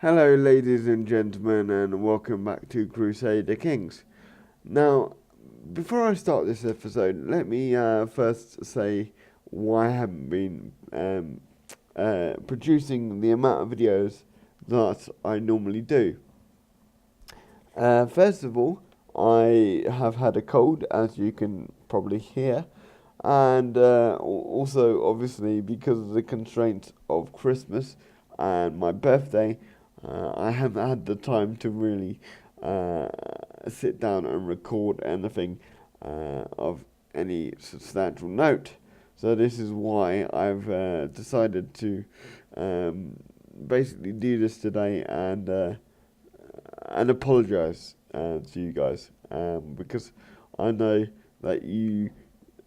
Hello, ladies and gentlemen, and welcome back to Crusader Kings. Now, before I start this episode, let me first say why I haven't been producing the amount of videos that I normally do. First of all, I have had a cold, as you can probably hear, and also, obviously, because of the constraints of Christmas and my birthday, I haven't had the time to really sit down and record anything of any substantial note. So this is why I've decided to basically do this today and apologise to you guys because I know that you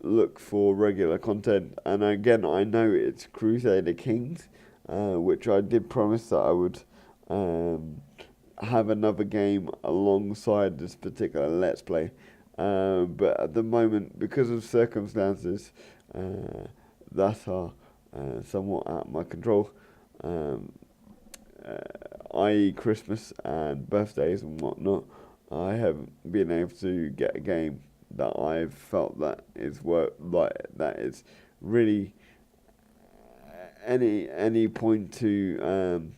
look for regular content, and again I know it's Crusader Kings, which I did promise that I would have another game alongside this particular Let's Play, but at the moment, because of circumstances that are somewhat out of my control, um, i.e. Christmas and birthdays and whatnot, I haven't been able to get a game that I've felt that is that is really any point to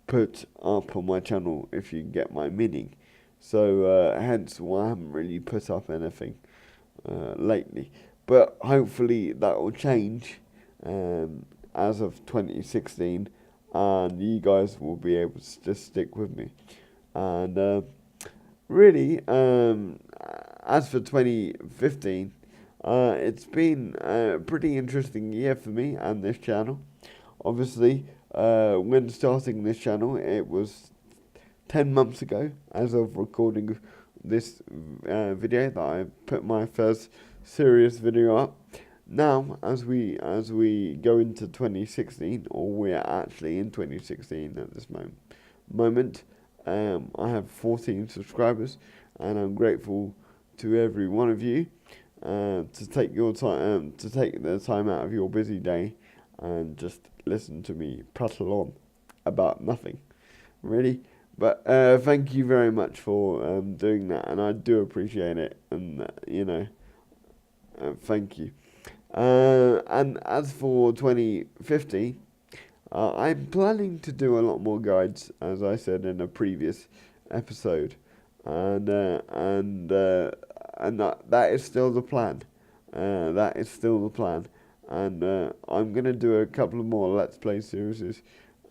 put up on my channel, if you get my meaning. So hence why I haven't really put up anything lately. But hopefully that will change as of 2016, and you guys will be able to just stick with me. And really, as for 2015, it's been a pretty interesting year for me and this channel. Obviously, when starting this channel, it was 10 months ago, as of recording this video, that I put my first serious video up. Now, as we go into 2016, or we're actually in 2016 at this moment, I have 14 subscribers, and I'm grateful to every one of you to take your time, to take the time out of your busy day and just listen to me prattle on about nothing, really. But thank you very much for doing that, and I do appreciate it, and thank you. And as for 2015, I'm planning to do a lot more guides, as I said in a previous episode, and that is still the plan. That is still the plan, and I'm gonna do a couple of more Let's Play series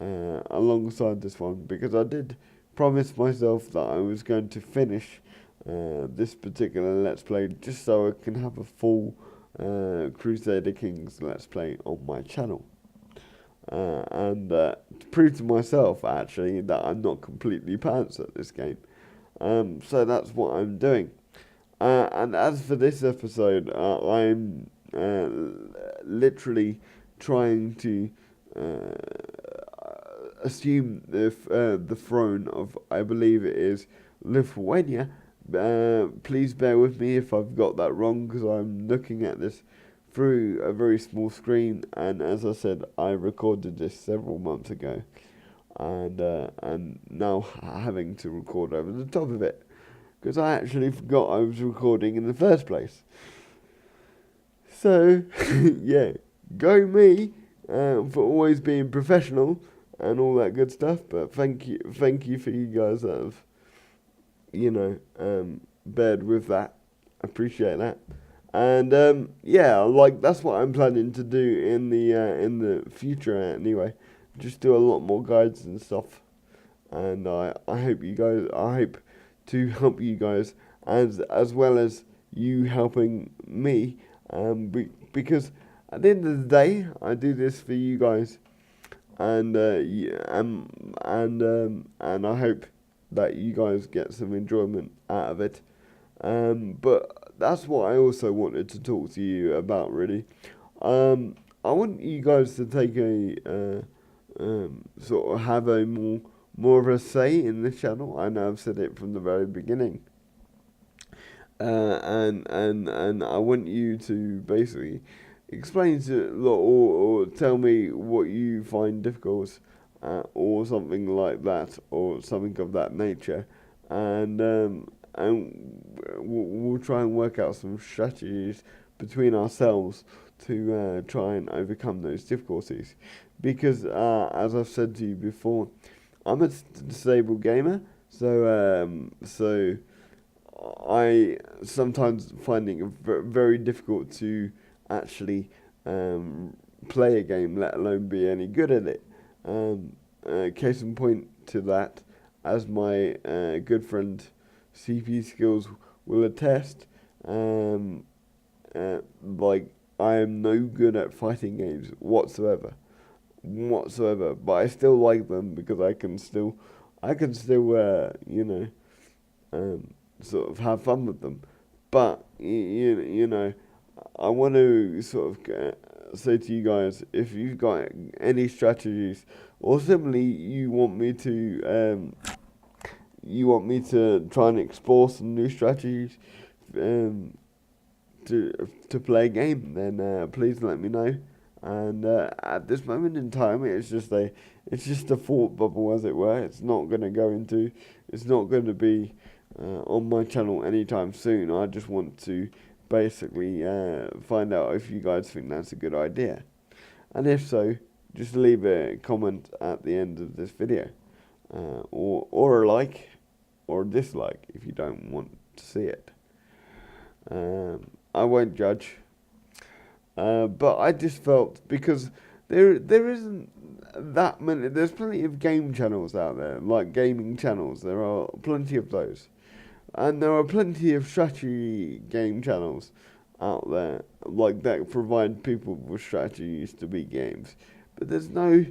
alongside this one, because I did promise myself that I was going to finish this particular Let's Play just so I can have a full Crusader Kings Let's Play on my channel. And to prove to myself, actually, that I'm not completely pants at this game. So that's what I'm doing. And as for this episode, I'm literally trying to assume the throne of, I believe it is, Lithuania. Please bear with me if I've got that wrong, because I'm looking at this through a very small screen, and as I said, I recorded this several months ago, and now having to record over the top of it, because I actually forgot I was recording in the first place. So, yeah, go me for always being professional and all that good stuff. But thank you for you guys that have, bared with that. Appreciate that. And yeah, like that's what I'm planning to do in the future anyway. Just do a lot more guides and stuff. And I hope to help you guys as well as you helping me. Because at the end of the day, I do this for you guys, and and I hope that you guys get some enjoyment out of it. But that's what I also wanted to talk to you about, really. I want you guys to take a sort of have a more of a say in this channel. I know I've said it from the very beginning. And I want you to basically explain to or tell me what you find difficult or something like that, or something of that nature, and we'll try and work out some strategies between ourselves to try and overcome those difficulties. Because as I've said to you before, I'm a disabled gamer, so I sometimes finding it very difficult to actually play a game, let alone be any good at it. Case in point to that, as my good friend CP Skills will attest, like I am no good at fighting games whatsoever. But I still like them because I can still, sort of have fun with them. But you know, I want to sort of say to you guys, if you've got any strategies, or simply you want me to try and explore some new strategies, um, to play a game, then please let me know. And at this moment in time, it's just a thought bubble, as it were. It's not going to be on my channel anytime soon. I just want to basically find out if you guys think that's a good idea, and if so, just leave a comment at the end of this video, or a like or a dislike if you don't want to see it. I won't judge. But I just felt, because there isn't that many. There's plenty of game channels out there, like gaming channels. There are plenty of those, and there are plenty of strategy game channels out there, like that provide people with strategies to beat games. But there's no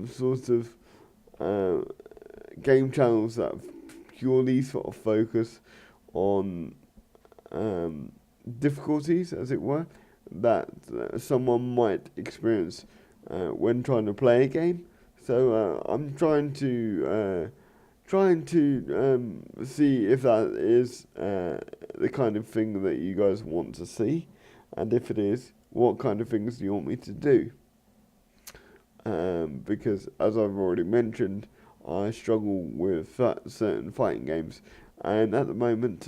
sort of game channels that purely sort of focus on difficulties, as it were, that someone might experience when trying to play a game. So I'm trying to see if that is the kind of thing that you guys want to see, and if it is, what kind of things do you want me to do? Because as I've already mentioned, I struggle with certain fighting games, and at the moment,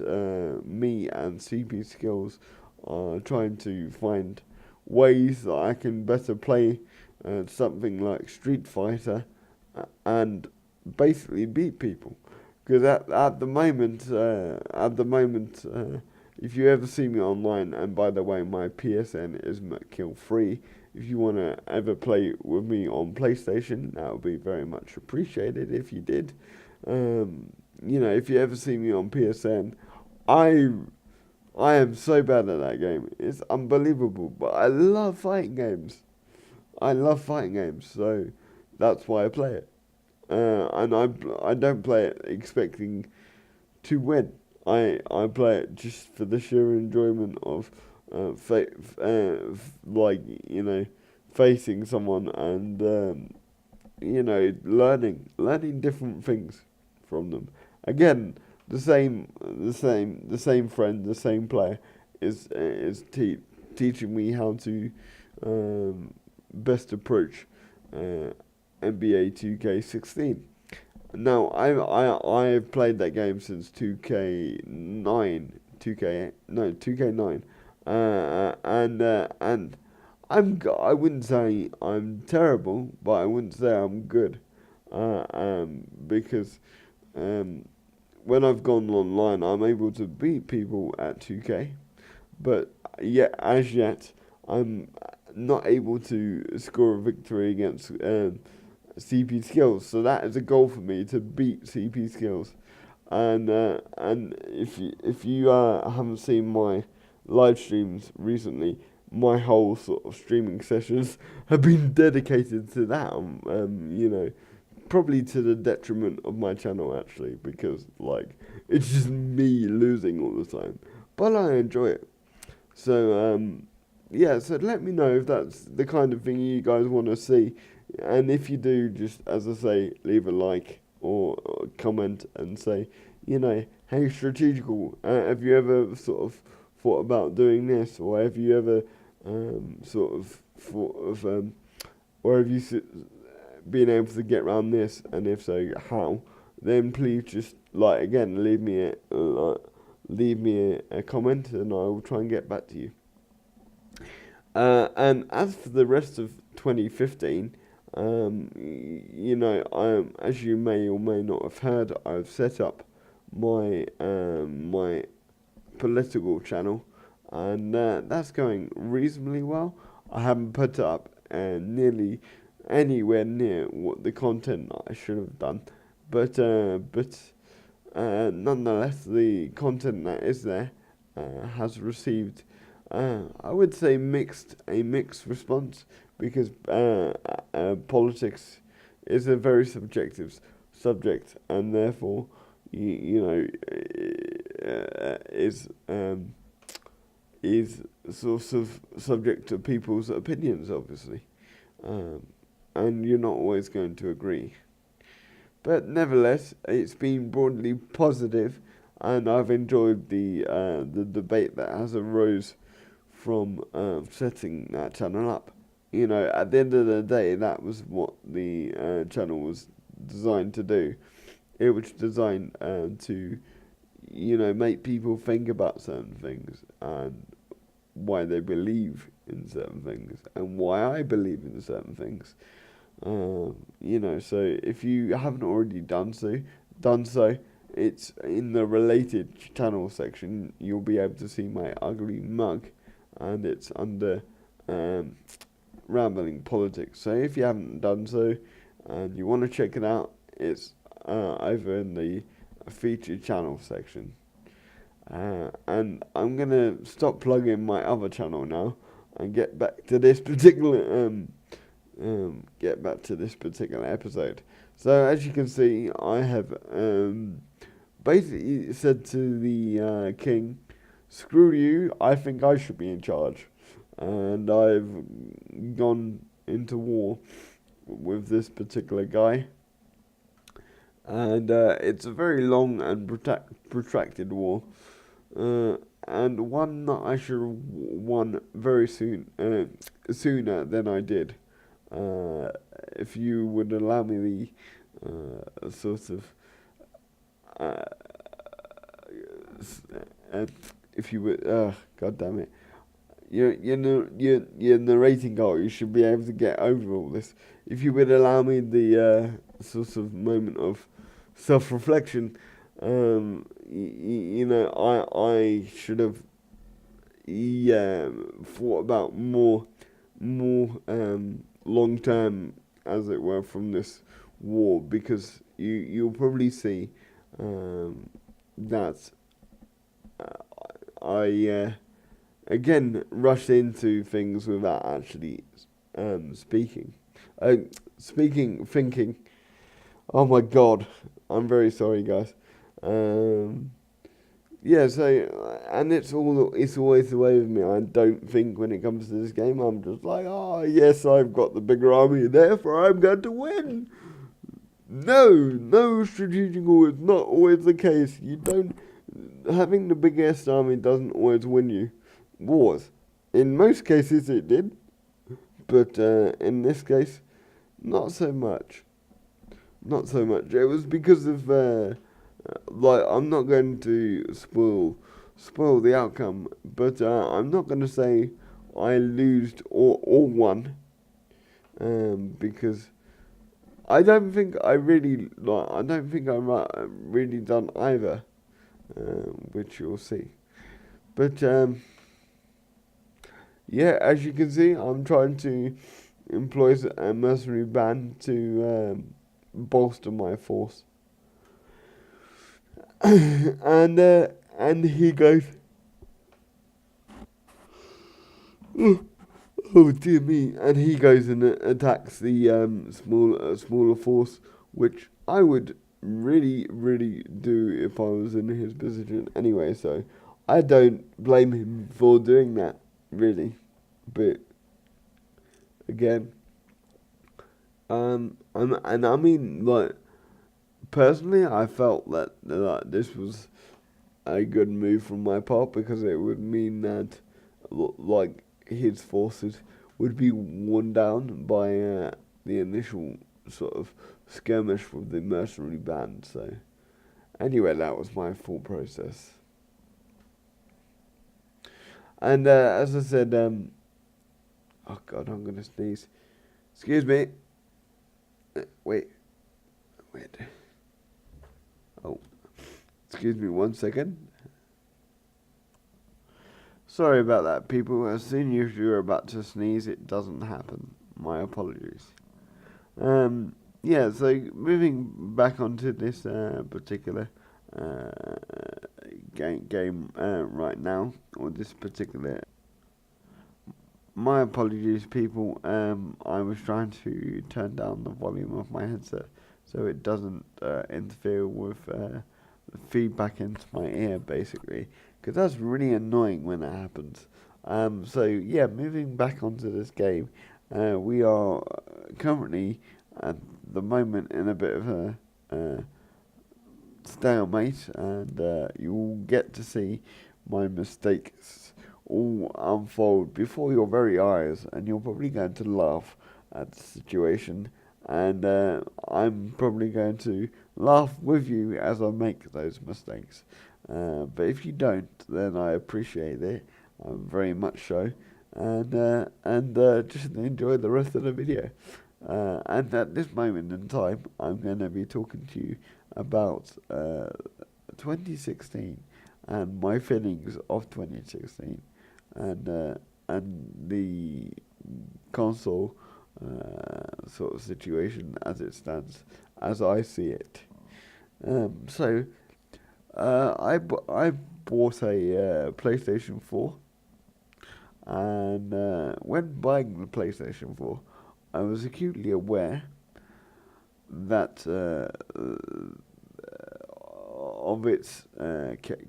me and CP Skills are trying to find ways that I can better play something like Street Fighter and basically beat people. Because at the moment, if you ever see me online, and by the way, my PSN is McKill free. If you want to ever play with me on PlayStation, that would be very much appreciated if you did. If you ever see me on PSN, I am so bad at that game. It's unbelievable, but I love fighting games. So that's why I play it. And I don't play it expecting to win. I play it just for the sheer enjoyment of facing someone and learning different things from them. Again, the same friend, the same player is teaching me how to best approach NBA 2K16. Now I've played that game since 2K9, 2K9, and I wouldn't say I'm terrible, but I wouldn't say I'm good, because when I've gone online, I'm able to beat people at 2K, but as yet, I'm not able to score a victory against CP Skills. So that is a goal for me, to beat CP Skills. And if you haven't seen my live streams recently, my whole sort of streaming sessions have been dedicated to that. Probably to the detriment of my channel, actually, because it's just me losing all the time, but I enjoy it. So so let me know if that's the kind of thing you guys want to see, and if you do, just as I say, leave a like or comment and say, hey, Strategical, have you ever sort of thought about doing this, or have you ever sort of thought of or have you being able to get around this, and if so, how, then please just again leave me a comment, and I will try and get back to you. And as for the rest of 2015, as you may or may not have heard, I've set up my political channel, and that's going reasonably well. I haven't put up nearly anywhere near what the content I should have done, but nonetheless, the content that is there has received, I would say, a mixed response, because politics is a very subjective subject, and therefore, is sort of subject to people's opinions, obviously, and you're not always going to agree. But nevertheless, it's been broadly positive, and I've enjoyed the debate that has arose from setting that channel up. At the end of the day, that was what the channel was designed to do. It was designed to, make people think about certain things, and why they believe in certain things, and why I believe in certain things. So if you haven't already done so, it's in the related channel section. You'll be able to see my ugly mug, and it's under Rambling Politics. So if you haven't done so, and you want to check it out, it's over in the featured channel section. And I'm gonna stop plugging my other channel now, and get back to this particular episode. So as you can see, I have basically said to the king, "Screw you! I think I should be in charge," and I've gone into war with this particular guy, and it's a very long and protracted war. And one that I should have won very sooner than I did. If you would allow me the sort of, if you would, God damn it, your narrating goal, you should be able to get over all this. If you would allow me the sort of moment of self-reflection, I should have thought about more long term, as it were, from this war, because you'll probably see that I again rushed into things without actually thinking. Oh my god, I'm very sorry, guys. Yeah, so, and it's always the way with me. I don't think when it comes to this game. I'm just like, oh yes, I've got the bigger army, therefore I'm going to win. No, strategical is not always the case. Having the biggest army doesn't always win you wars. In most cases it did, but in this case, not so much. It was because of I'm not going to spoil the outcome, but I'm not going to say I lost or won, because I don't think I really really done either, which you'll see. But yeah, as you can see, I'm trying to employ a mercenary band to bolster my force. And he goes, oh dear me, and he goes and attacks the smaller force, which I would really do if I was in his position anyway, so I don't blame him for doing that, really. But again, and I mean, personally, I felt that this was a good move from my part, because it would mean that his forces would be worn down by the initial sort of skirmish with the mercenary band. So anyway, that was my thought process. And as I said, oh god, I'm gonna sneeze. Excuse me. Wait. Oh, excuse me 1 second. Sorry about that, people. As soon as you're about to sneeze, it doesn't happen. My apologies. Yeah, so moving back onto this particular game right now, or this particular. My apologies, people. I was trying to turn down the volume of my headset so it doesn't interfere with the feedback into my ear, basically, because that's really annoying when it happens. So yeah, moving back onto this game, we are currently at the moment in a bit of a stalemate, and you will get to see my mistakes all unfold before your very eyes, and you're probably going to laugh at the situation, and I'm probably going to laugh with you as I make those mistakes. But if you don't, then I appreciate it, very much so, and just enjoy the rest of the video. And at this moment in time, I'm going to be talking to you about 2016 and my feelings of 2016, and the console sort of situation as it stands, as I see it. So I bought a PlayStation 4, and when buying the PlayStation 4, I was acutely aware that of its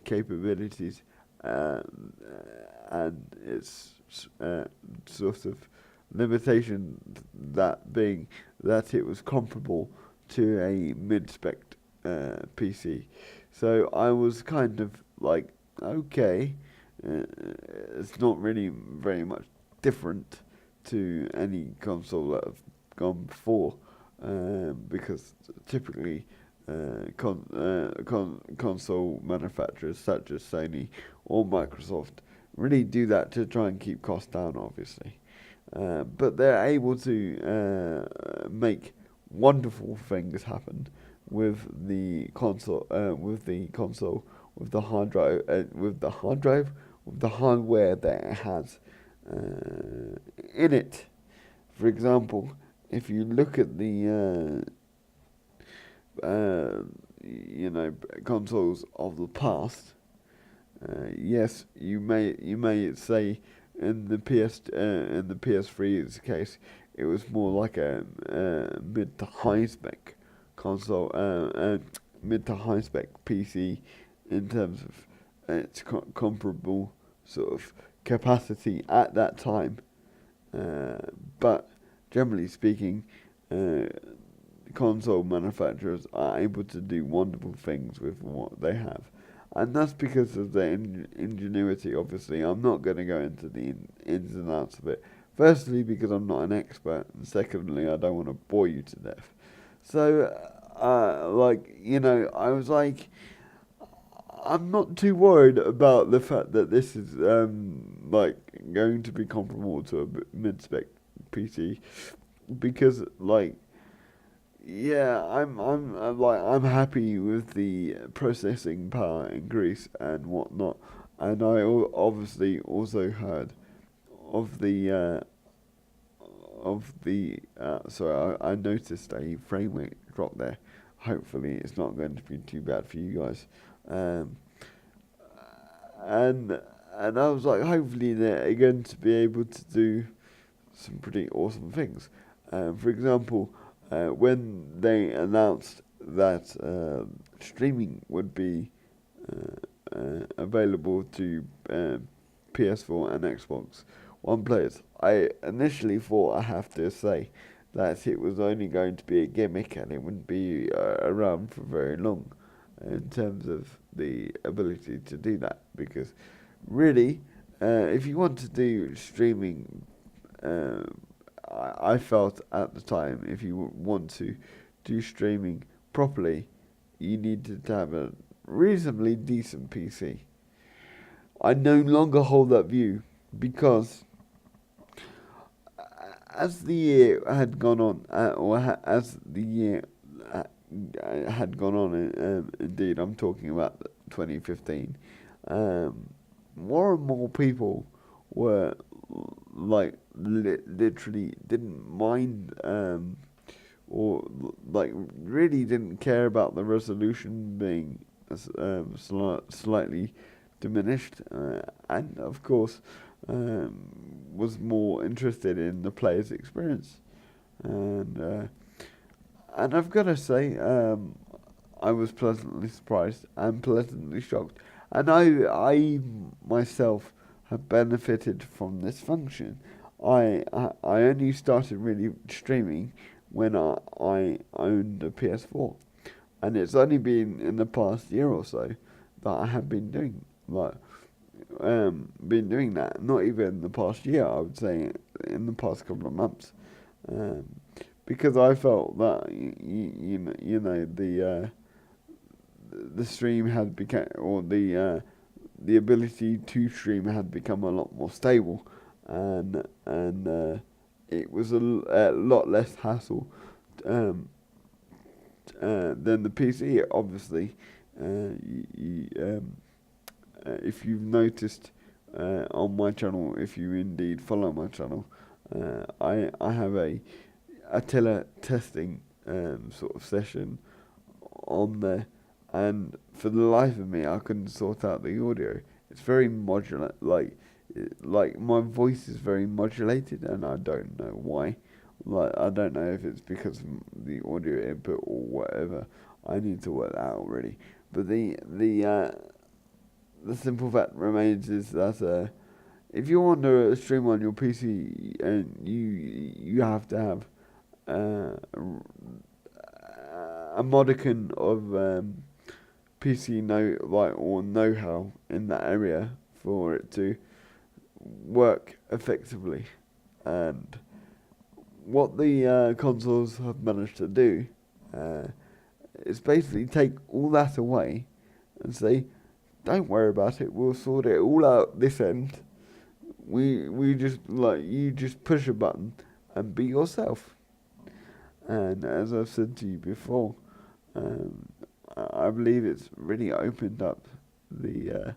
capabilities and its sort of limitation, that being that it was comparable to a mid-spec PC. So I was kind of like, okay, it's not really very much different to any console that I've gone before, because typically console manufacturers such as Sony or Microsoft really do that to try and keep costs down, obviously. But they're able to make wonderful things happen with the console, with the hard drive, with the hardware that it has in it. For example, if you look at the consoles of the past, yes, you may say in the PS3's case, it was more like a mid to high spec console, mid to high spec PC in terms of its comparable sort of capacity at that time. But generally speaking, console manufacturers are able to do wonderful things with what they have. And that's because of their ingenuity, obviously. I'm not going to go into the ins and outs of it. Firstly, because I'm not an expert. And secondly, I don't want to bore you to death. So, I was like, I'm not too worried about the fact that this is, going to be comparable to a mid-spec PC. Because, yeah, I'm happy with the processing power increase and whatnot, and I obviously also heard of the sorry, I noticed a frame rate drop there. Hopefully, it's not going to be too bad for you guys, and I was like, hopefully they're going to be able to do some pretty awesome things. For example, when they announced that streaming would be available to PS4 and Xbox One players, I initially thought, I have to say, that it was only going to be a gimmick and it wouldn't be around for very long in terms of the ability to do that. Because really, if you want to do streaming, I felt at the time, if you want to do streaming properly, you needed to have a reasonably decent PC. I no longer hold that view because as the year had gone on, as the year uh, had gone on, indeed, I'm talking about 2015, um, more and more people were like literally didn't mind or like really didn't care about the resolution being slightly diminished, and of course was more interested in the player's experience. And and I've got to say, I was pleasantly surprised and pleasantly shocked, and I myself have benefited from this function. I only started really streaming when I owned a PS4, and it's only been in the past year or so that I have been doing that. Not even the past year, I would say, in the past couple of months, um, because I felt that the stream had become, or the ability to stream had become a lot more stable, and it was a lot less hassle um, than the PC. Obviously, if you've noticed on my channel, if you indeed follow my channel, I have a tele testing sort of session on there, and for the life of me, I couldn't sort out the audio. It's very modular, like my voice is very modulated, and I don't know why. Like, I don't know if it's because of the audio input or whatever. I need to work that out really. But the simple fact remains is that if you want to stream on your PC, and you have to have a modicum of PC know-how in that area for it to work effectively. And what the consoles have managed to do is basically take all that away and say, don't worry about it, we'll sort it all out this end. We just, like, you just push a button and be yourself. And as I've said to you before, um, I believe it's really opened up the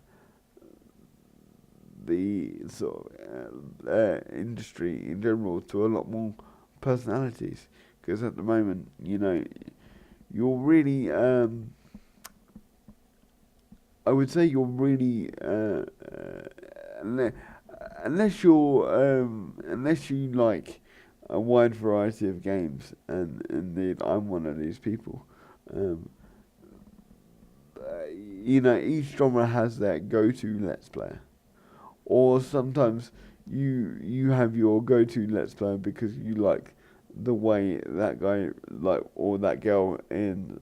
sort of industry in general to a lot more personalities. Because at the moment, you're really, I would say you're really, unless you like a wide variety of games, and indeed I'm one of these people. Um, each genre has their go-to Let's Player, or sometimes you have your go-to Let's Player because you like the way that guy, like, or that girl in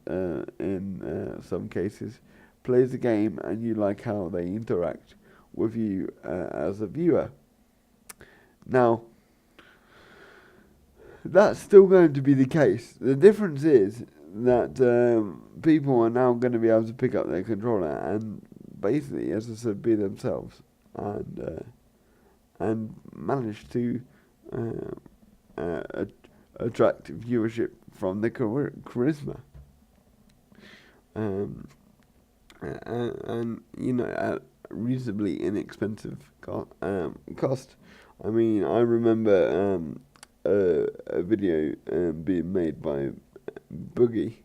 some cases plays the game, and you like how they interact with you as a viewer. Now, that's still going to be the case. The difference is that people are now going to be able to pick up their controller and basically, as I said, be themselves, and manage to attract viewership from the charisma. And at reasonably inexpensive cost. I mean, I remember a video being made by Boogie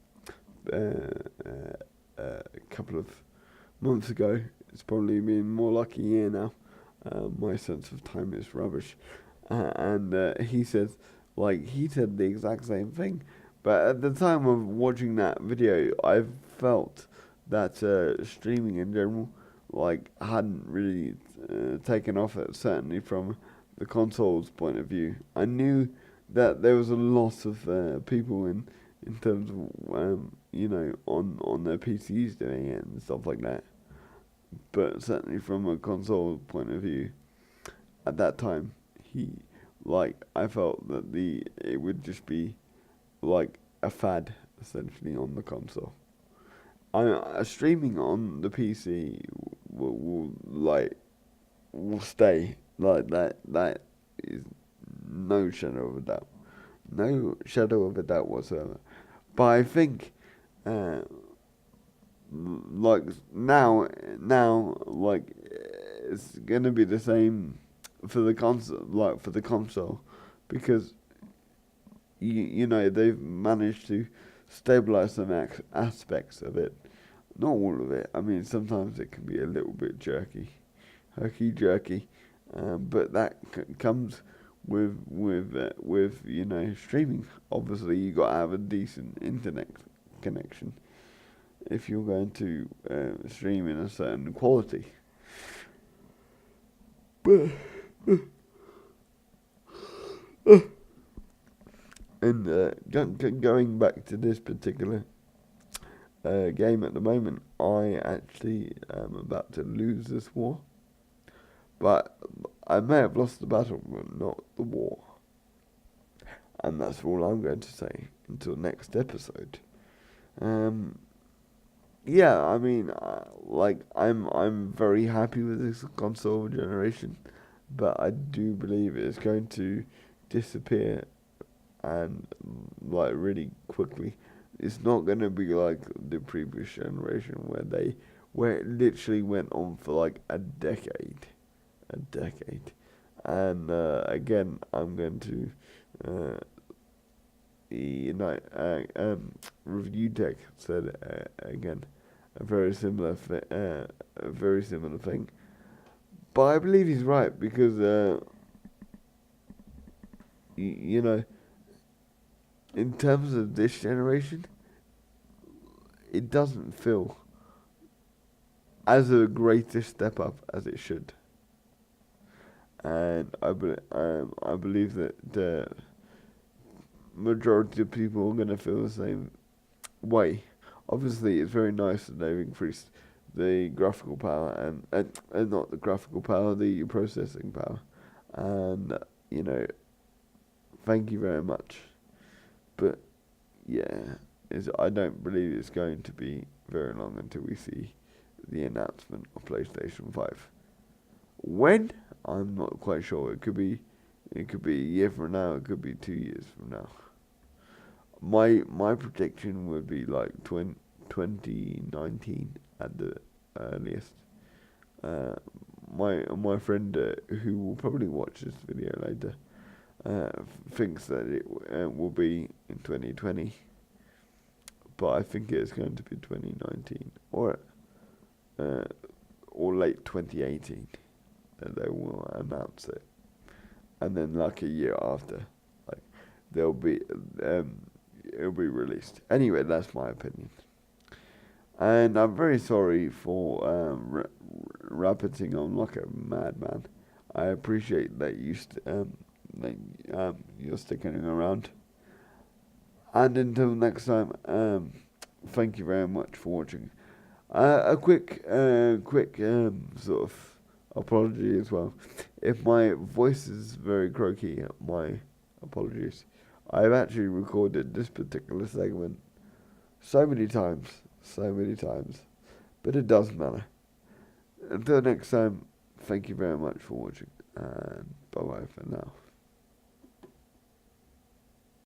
a couple of months ago. It's probably been more like a year now. My sense of time is rubbish. And he said the exact same thing. But at the time of watching that video, I felt that streaming in general, hadn't really taken off, certainly from the console's point of view. I knew that there was a lot of people in terms of on their PCs doing it and stuff like that. But certainly from a console point of view, at that time, like I felt that it would just be like a fad essentially on the console. Streaming on the PC will stay like that. That is no shadow of a doubt, no shadow of a doubt whatsoever. But I think, uh, like now, it's gonna be the same for the console, because you know they've managed to stabilize some aspects of it. Not all of it. I mean, sometimes it can be a little bit herky jerky, but that comes with streaming. Obviously, you got to have a decent internet connection if you're going to stream in a certain quality. But and going back to this particular game at the moment, I actually am about to lose this war. But I may have lost the battle, but not the war. And that's all I'm going to say until next episode. Um, yeah, I mean, I'm very happy with this console generation, but I do believe it's going to disappear, and like really quickly. It's not going to be like the previous generation where it literally went on for like a decade. And again, I'm going to uh, Review Tech said again a very similar thing. But I believe he's right because you know, in terms of this generation, it doesn't feel as a greatest step up as it should. And I believe that the majority of people are going to feel the same way. Obviously, it's very nice that they've increased the graphical power and not the graphical power, the processing power. And, you know, thank you very much. But, yeah, I don't believe it's going to be very long until we see the announcement of PlayStation 5. When? I'm not quite sure. It could be a year from now. It could be 2 years from now. My prediction would be like 2019 at the earliest. Uh, my friend who will probably watch this video later thinks that it will be in 2020, but I think it's going to be 2019 uh, or late 2018 that they will announce it, and then like a year after, like there'll be it'll be released. Anyway, that's my opinion. And I'm very sorry for rapiding on like a madman. I appreciate that you're sticking around. And until next time, thank you very much for watching. A quick sort of apology as well. If my voice is very croaky, my apologies. I've actually recorded this particular segment so many times, but it doesn't matter. Until next time, thank you very much for watching, and bye bye for now.